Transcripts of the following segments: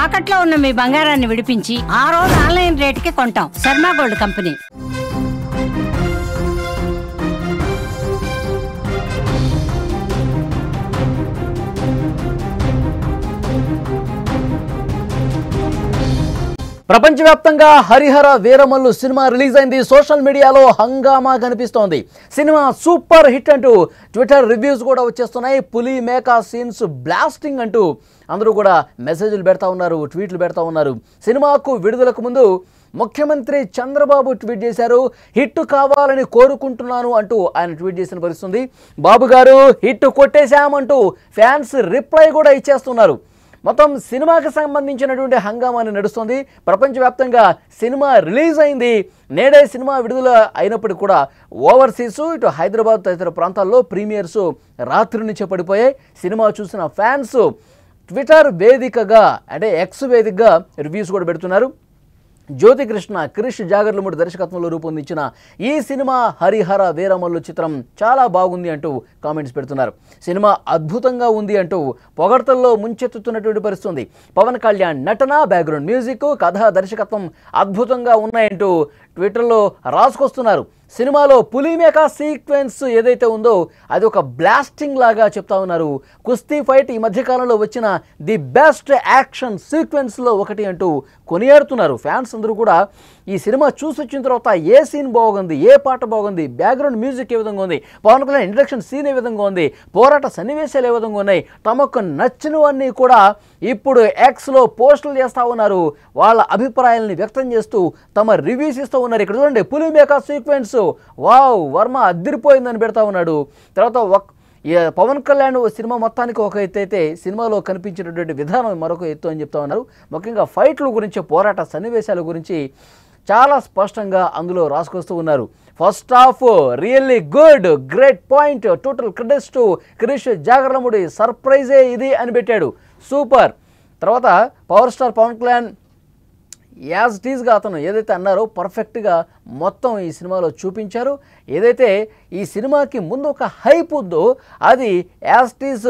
తాకట్లో ఉన్న మీ బంగారాన్ని విడిపించి ఆ రోజు ఆన్లైన్ రేటుకి కొంటాం. Sharma gold company. ప్రపంచవ్యాప్తంగా హరిహర వీరమల్లు సినిమా రిలీజ్ అయింది. సోషల్ మీడియాలో హంగామా కనిపిస్తోంది. సినిమా సూపర్ హిట్ అంటూ ట్విట్టర్ రివ్యూస్ కూడా వచ్చేస్తున్నాయి. పులి మేకా సీన్స్ బ్లాస్టింగ్ అంటూ అందరూ కూడా మెసేజ్లు పెడతా ఉన్నారు, ట్వీట్లు పెడతా ఉన్నారు. సినిమాకు విడుదలకు ముందు ముఖ్యమంత్రి చంద్రబాబు ట్వీట్ చేశారు. హిట్ కావాలని కోరుకుంటున్నాను అంటూ ఆయన ట్వీట్ చేసిన పరిస్థితుంది. బాబు గారు హిట్ కొట్టేశామంటూ ఫ్యాన్స్ రిప్లై కూడా ఇచ్చేస్తున్నారు. మొత్తం సినిమాకి సంబంధించినటువంటి హంగామాని నడుస్తుంది. ప్రపంచవ్యాప్తంగా సినిమా రిలీజ్ అయింది. నేడే సినిమా విడుదల అయినప్పటికీ కూడా ఓవర్సీస్ ఇటు హైదరాబాద్ తదితర ప్రాంతాల్లో ప్రీమియర్స్ రాత్రి నుంచే పడిపోయాయి. సినిమా చూసిన ఫ్యాన్స్ ట్విట్టర్ వేదికగా అంటే ఎక్స్ వేదికగా రివ్యూస్ కూడా పెడుతున్నారు. జ్యోతికృష్ణ క్రిష్ జాగర్లమూడి దర్శకత్వంలో రూపొందించిన ఈ సినిమా హరిహర వీరమల్లు చిత్రం చాలా బాగుంది అంటూ కామెంట్స్ పెడుతున్నారు. సినిమా అద్భుతంగా ఉంది అంటూ పొగడ్తల్లో ముంచెత్తుతున్నటువంటి పరిస్థితుంది. పవన్ కళ్యాణ్ నటన, బ్యాక్గ్రౌండ్ మ్యూజిక్, కథ, దర్శకత్వం అద్భుతంగా ఉన్నాయంటూ ట్విట్టర్లో రాసుకొస్తున్నారు. సినిమాలో పులిమేకా సీక్వెన్స్ ఏదైతే ఉందో అది ఒక బ్లాస్టింగ్ లాగా చెప్తా ఉన్నారు. కుస్తీ ఫైట్ ఈ మధ్యకాలంలో వచ్చిన ది బెస్ట్ యాక్షన్ సీక్వెన్స్లో ఒకటి అంటూ కొనియాడుతున్నారు. ఫ్యాన్స్ అందరూ కూడా ఈ సినిమా చూసి వచ్చిన తర్వాత ఏ సీన్ బాగుంది, ఏ పాట బాగుంది, బ్యాక్గ్రౌండ్ మ్యూజిక్ ఏ విధంగా ఉంది, Pawan Kalyan introduction seen a విధంగా ఉంది, పోరాట సన్నివేశాలు ఏ విధంగా ఉన్నాయి, తమకు నచ్చినవన్నీ కూడా ఇప్పుడు ఎక్స్లో పోస్టులు చేస్తూ ఉన్నారు. వాళ్ళ అభిప్రాయాలని వ్యక్తం చేస్తూ తమ రివ్యూస్ ఇస్తూ ఉన్నారు. ఇక్కడ చూడండి, పులిమేకా సీక్వెన్స్ వావ్ వర్మ అదిరిపోయిందని పెడతా ఉన్నాడు. తర్వాత పవన్ కళ్యాణ్ సినిమా మొత్తానికి ఒక ఎత్తు అయితే సినిమాలో కనిపించినటువంటి విధానం మరొక ఎత్తు అని చెప్తా ఉన్నారు. ముఖ్యంగా ఫైట్ల గురించి, పోరాట సన్నివేశాల గురించి చాలా స్పష్టంగా అందులో రాసుకొస్తూ ఉన్నారు. First half really good, great point, total credits to Krish Jagarlamudi, సర్ప్రైజే ఇది అని పెట్టాడు. సూపర్. తర్వాత power star Pawan Kalyan as టీజ్గా అతను ఏదైతే అన్నారో పర్ఫెక్ట్గా మొత్తం ఈ సినిమాలో చూపించారు. ఏదైతే ఈ సినిమాకి ముందు ఒక హైప్ ఉందో అది యాజ్ టీజ్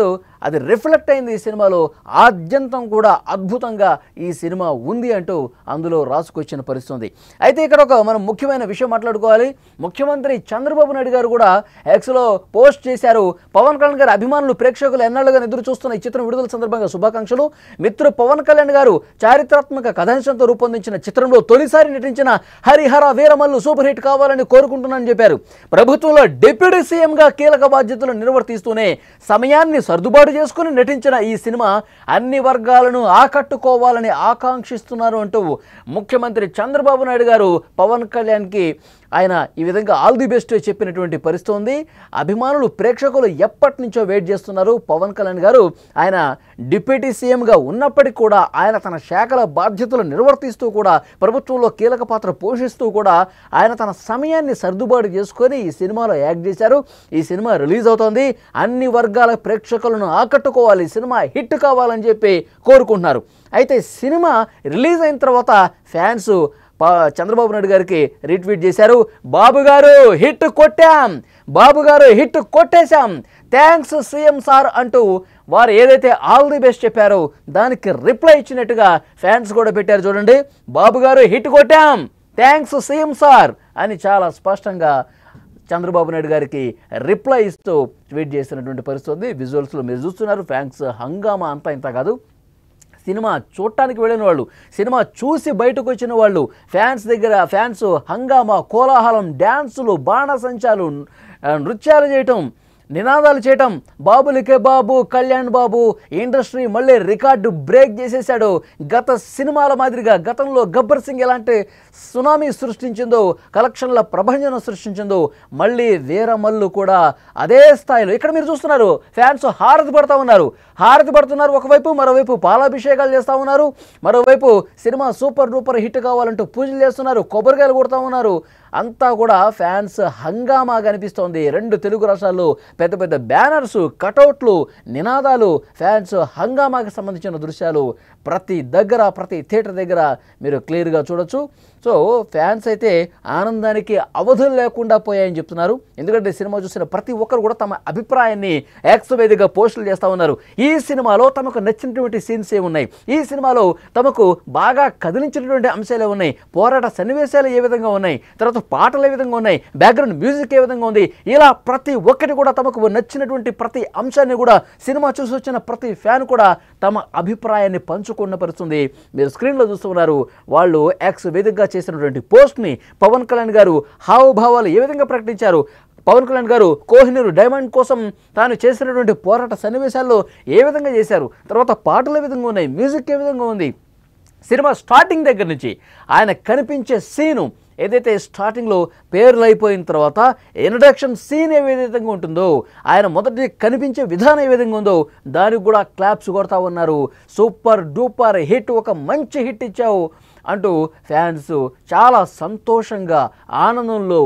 అది రిఫ్లెక్ట్ అయింది ఈ సినిమాలో. ఆద్యంతం కూడా అద్భుతంగా ఈ సినిమా ఉంది అంటూ అందులో రాసుకొచ్చిన పరిస్థితి. అయితే ఇక్కడ ఒక మనం ముఖ్యమైన విషయం మాట్లాడుకోవాలి. ముఖ్యమంత్రి చంద్రబాబు నాయుడు గారు కూడా ఎక్స్లో పోస్ట్ చేశారు. పవన్ కళ్యాణ్ గారి అభిమానులు, ప్రేక్షకులు ఎన్నాళ్ళుగా ఎదురు చూస్తున్న ఈ చిత్రం విడుదల సందర్భంగా శుభాకాంక్షలు. మిత్రుడు పవన్ కళ్యాణ్ గారు చారిత్రాత్మక కథాంశంతో రూపొందించిన చిత్రంలో తొలిసారి నటించిన హరిహర వీరమల్లు సూపర్ హిట్ కావాలని కోరుకుంటున్నానని చెప్పారు. ప్రభుత్వంలో డిప్యూటీ సీఎంగా కీలక బాధ్యతలు నిర్వర్తిస్తూనే సమయాన్ని సర్దుబాటు చేసుకుని నటించిన ఈ సినిమా అన్ని వర్గాలను ఆకట్టుకోవాలని ఆకాంక్షిస్తున్నారు అంటూ ముఖ్యమంత్రి చంద్రబాబు నాయుడు గారు పవన్ కళ్యాణ్కి ఆయన ఈ విధంగా ఆల్ ది బెస్ట్ చెప్పినటువంటి పరిస్థితి ఉంది. అభిమానులు, ప్రేక్షకులు ఎప్పటి నుంచో వెయిట్ చేస్తున్నారు. పవన్ కళ్యాణ్ గారు ఆయన డిప్యూటీ సీఎంగా ఉన్నప్పటికీ కూడా ఆయన తన శాఖల బాధ్యతలు నిర్వర్తిస్తూ కూడా ప్రభుత్వంలో కీలక పాత్ర పోషిస్తూ కూడా ఆయన తన సమయాన్ని సర్దుబాటు చేసుకొని ఈ సినిమాలో యాక్ట్ చేశారు. ఈ సినిమా రిలీజ్ అవుతోంది. అన్ని వర్గాల ప్రేక్షకులను ఆకట్టుకోవాలి, సినిమా హిట్ కావాలని చెప్పి కోరుకుంటున్నారు. అయితే సినిమా రిలీజ్ అయిన తర్వాత ఫ్యాన్స్ చంద్రబాబు నాయుడు గారికి రీట్వీట్ చేశారు. బాబు గారు హిట్ కొట్టాం, బాబు గారు హిట్ కొట్టేశాం, థ్యాంక్స్ సీఎం సార్ అంటూ వారు ఏదైతే ఆల్ ది బెస్ట్ చెప్పారో దానికి రిప్లై ఇచ్చినట్టుగా ఫ్యాన్స్ కూడా పెట్టారు. చూడండి, బాబు గారు హిట్ కొట్టాం, థ్యాంక్స్ సీఎం సార్ అని చాలా స్పష్టంగా చంద్రబాబు నాయుడు గారికి రిప్లై ఇస్తూ ట్వీట్ చేసినటువంటి పరిస్థితి. విజువల్స్లో మీరు చూస్తున్నారు. ఫ్యాన్స్ హంగామా అంతా ఇంత కాదు. సినిమా చూడటానికి వెళ్ళిన వాళ్ళు, సినిమా చూసి బయటకు వచ్చిన వాళ్ళు, ఫ్యాన్స్ హంగామా, కోలాహలం, డ్యాన్సులు, బాణసంచాలు, నృత్యాలు చేయటం, నినాదాలు చేయటం. బాబులకే బాబు, కళ్యాణ్ బాబు ఇండస్ట్రీ మళ్ళీ రికార్డు బ్రేక్ చేసేసాడు. గత సినిమాల మాదిరిగా గతంలో గబ్బర్ సింగ్ ఎలాంటి సునామీ సృష్టించిందో, కలెక్షన్ల ప్రభంజనం సృష్టించిందో, మళ్ళీ వీరమల్లు కూడా అదే స్థాయిలో. ఇక్కడ మీరు చూస్తున్నారు, ఫ్యాన్స్ హారతి పడుతున్నారు ఒకవైపు, మరోవైపు పాలాభిషేకాలు చేస్తూ ఉన్నారు, మరోవైపు సినిమా సూపర్ డూపర్ హిట్ కావాలంటూ పూజలు చేస్తున్నారు, కొబ్బరికాయలు కొడుతూ ఉన్నారు. అంతా కూడా ఫ్యాన్స్ హంగామా కనిపిస్తోంది. 2 తెలుగు రాష్ట్రాల్లో పెద్ద పెద్ద బ్యానర్స్, కటౌట్లు, నినాదాలు, ఫ్యాన్స్ హంగామాకి సంబంధించిన దృశ్యాలు ప్రతి థియేటర్ దగ్గర మీరు క్లియర్గా చూడొచ్చు. సో ఫ్యాన్స్ అయితే ఆనందానికి అవధులు లేకుండా పోయాయని చెప్తున్నారు. ఎందుకంటే సినిమా చూసిన ప్రతి ఒక్కరు కూడా తమ అభిప్రాయాన్ని ఎక్స్ వేదికగా పోస్టులు చేస్తూ ఉన్నారు. ఈ సినిమాలో తమకు నచ్చినటువంటి సీన్స్ ఏమున్నాయి, ఈ సినిమాలో తమకు బాగా కదిలించినటువంటి అంశాలు ఉన్నాయి, పోరాట సన్నివేశాలు ఏ విధంగా ఉన్నాయి, తర్వాత పాటలు ఏ విధంగా ఉన్నాయి, బ్యాక్గ్రౌండ్ మ్యూజిక్ ఏ విధంగా ఉంది, ఇలా ప్రతి ఒక్కటి కూడా తమకు నచ్చినటువంటి ప్రతి అంశాన్ని కూడా సినిమా చూసి వచ్చిన ప్రతి ఫ్యాన్ కూడా తమ అభిప్రాయాన్ని పంచుకున్న పరుస్తుంది. మీరు స్క్రీన్లో చూస్తున్నారు. వాళ్ళు ఎక్స్ వేదికగా చేసినటువంటి పోస్ట్ని పవన్ కళ్యాణ్ గారు హావభావాలు ఏ విధంగా ప్రకటించారు, పవన్ కళ్యాణ్ గారు కోహినూర్ డైమండ్ కోసం తాను చేసినటువంటి పోరాట సన్నివేశాల్లో ఏ విధంగా చేశారు, తర్వాత పాటలు ఏ విధంగా ఉన్నాయి, మ్యూజిక్ ఏ విధంగా ఉంది, సినిమా స్టార్టింగ్ దగ్గర నుంచి ఆయన కనిపించే సీను ఏదైతే స్టార్టింగ్లో పేర్లు అయిపోయిన తర్వాత ఇంట్రడక్షన్ సీన్ ఏ విధంగా ఉంటుందో, ఆయన మొదటి కనిపించే విధానం ఏ విధంగా ఉందో దానికి కూడా క్లాప్స్ కొడతా ఉన్నారు. సూపర్ డూపర్ హిట్, ఒక మంచి హిట్ ఇచ్చావు అంటూ ఫ్యాన్స్ చాలా సంతోషంగా ఆనందంలో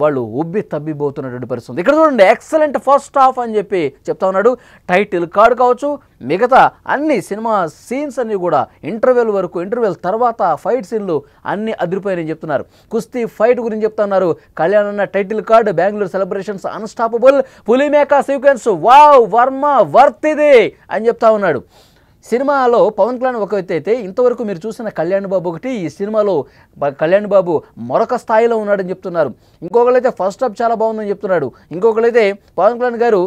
వాళ్ళు ఉబ్బి తబ్బిపోతున్నటువంటి పరిస్థితి. ఇక్కడ చూడండి, ఎక్సలెంట్ ఫస్ట్ హాఫ్ అని చెప్పి చెప్తా ఉన్నాడు. టైటిల్ కార్డ్ కావచ్చు, మిగతా అన్ని సినిమా సీన్స్ అన్నీ కూడా ఇంటర్వెల్ వరకు, ఇంటర్వెల్ తర్వాత ఫైట్ సీన్లు అన్నీ అదిరిపోయాయని చెప్తున్నారు. కుస్తీ ఫైట్ గురించి చెప్తున్నారు. కళ్యాణ్ అన్న title card, Bengaluru celebrations unstoppable, Pulimeka sequence wow Varma worth ఇది అని చెప్తా ఉన్నాడు. సినిమాలో పవన్ కళ్యాణ్ ఒక వ్యక్తి అయితే ఇంతవరకు మీరు చూసిన కళ్యాణ్ బాబు ఒకటి, ఈ సినిమాలో కళ్యాణ్ బాబు మరొక స్థాయిలో ఉన్నాడని చెప్తున్నారు. ఇంకొకరైతే ఫస్ట్ హాఫ్ చాలా బాగుందని చెప్తున్నాడు. ఇంకొకరైతే పవన్ కళ్యాణ్ గారు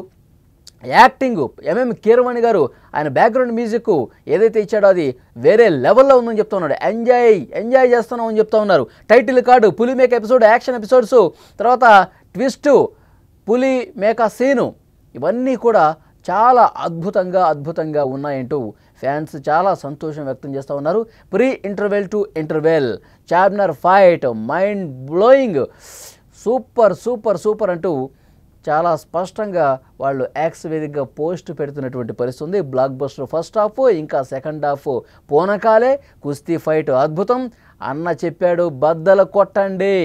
యాక్టింగ్, ఎంఎం కీరవాణి గారు ఆయన బ్యాక్గ్రౌండ్ మ్యూజిక్ ఏదైతే ఇచ్చాడో అది వేరే లెవెల్లో ఉందని చెప్తా ఉన్నాడు. ఎంజాయ్ చేస్తున్నామని చెప్తా ఉన్నారు. టైటిల్ కార్డు, పులి మేక ఎపిసోడ్, యాక్షన్ ఎపిసోడ్స్, తర్వాత ట్విస్టు, పులి మేక సీను, ఇవన్నీ కూడా చాలా అద్భుతంగా ఉన్నాయంటూ ఫ్యాన్స్ చాలా సంతోషం వ్యక్తం చేస్తూ ఉన్నారు. Pre interval to interval, chapter fight mind blowing, super అంటూ చాలా స్పష్టంగా వాళ్ళు యాక్స్ వేదికగా పోస్ట్ పెడుతున్నటువంటి పరిస్థితి ఉంది. బ్లాక్ బస్టర్ ఫస్ట్ హాఫ్, ఇంకా సెకండ్ హాఫ్ పోనకాలే, కుస్తీ ఫైట్ అద్భుతం, అన్న చెప్పాడు బద్దలు కొట్టండి,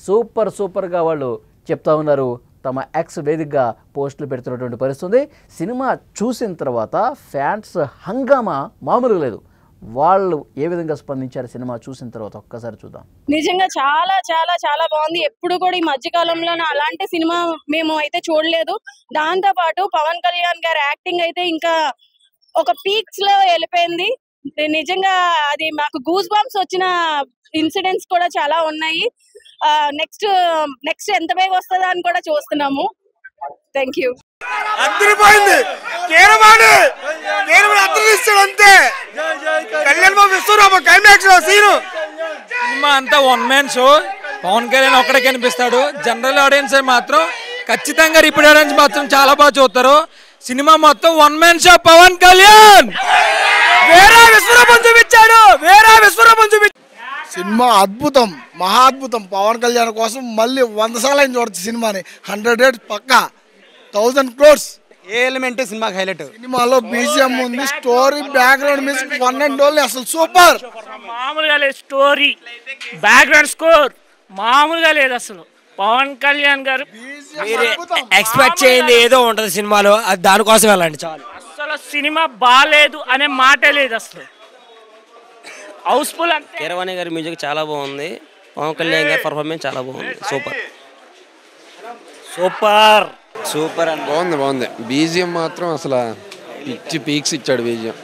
సూపర్గా వాళ్ళు చెప్తా ఉన్నారు. తమ ఎక్స్ వేదికగా పోస్టులు పెడుతున్నటువంటి పరిస్థితి. సినిమా చూసిన తర్వాత ఫ్యాన్స్ హంగామా మామూలుగా లేదు. వాళ్ళు ఏ విధంగా స్పందించారు సినిమా చూసిన తర్వాత ఒక్కసారి చూద్దాం. నిజంగా చాలా బాగుంది. ఎప్పుడు కూడా ఈ మధ్య కాలంలో అలాంటి సినిమా మేము అయితే చూడలేదు. దాంతో పాటు పవన్ కళ్యాణ్ గారి యాక్టింగ్ అయితే ఇంకా ఒక పీక్స్ లో వెళ్ళిపోయింది. నిజంగా అది మాకు గూస్ బంప్స్ వచ్చిన ఇన్సిడెంట్స్ కూడా చాలా ఉన్నాయి. నెక్స్ట్ ఎంత వేగ వస్తుందా అని కూడా చూస్తున్నాము. Thank you. అదిరిపోయింది. సినిమా అంతా one man show. Pawan Kalyan ఒక్కడే కనిపిస్తాడు. జనరల్ ఆడియన్స్ మాత్రం ఖచ్చితంగా రిపీట్ ఆడియన్స్ మాత్రం చాలా బాగా చూస్తారు. సినిమా మొత్తం one man show. Pawan Kalyan వేరే విశ్వరూపం చూపించాడు. సినిమా అద్భుతం, మహా అద్భుతం. పవన్ కళ్యాణ్ కోసం మళ్ళీ 100 సార్లు అయిన చూడొచ్చు సినిమాని. 100 days పక్కా, 1000 crores. ఏ ఎలిమెంట్ సినిమాకి హైలైట్. సినిమాలో బీజిఎం ఉంది, story, background music, one and only అసలు సూపర్. మామూలుగా లేదు. స్టోరీ, బ్యాక్గ్రౌండ్ స్కోర్ మామూలుగా లేదు అసలు. పవన్ కళ్యాణ్ గారు ఎక్స్పెక్ట్ చేయండి ఏదో ఉంటది సినిమాలో, అది దానికోసం వెళ్ళండి చాలు. అసలు సినిమా బాగాలేదు అనే మాటే లేదు అసలు. హౌస్ఫుల్. అంటే కీరవాణి గారి మ్యూజిక్ చాలా బాగుంది. పవన్ కళ్యాణ్ గారి పర్ఫార్మెన్స్ చాలా బాగుంది. సూపర్ అని బాగుంది. బీజిఎం మాత్రం అసలు పిచ్చి పీక్స్ ఇచ్చాడు బీజిఎం.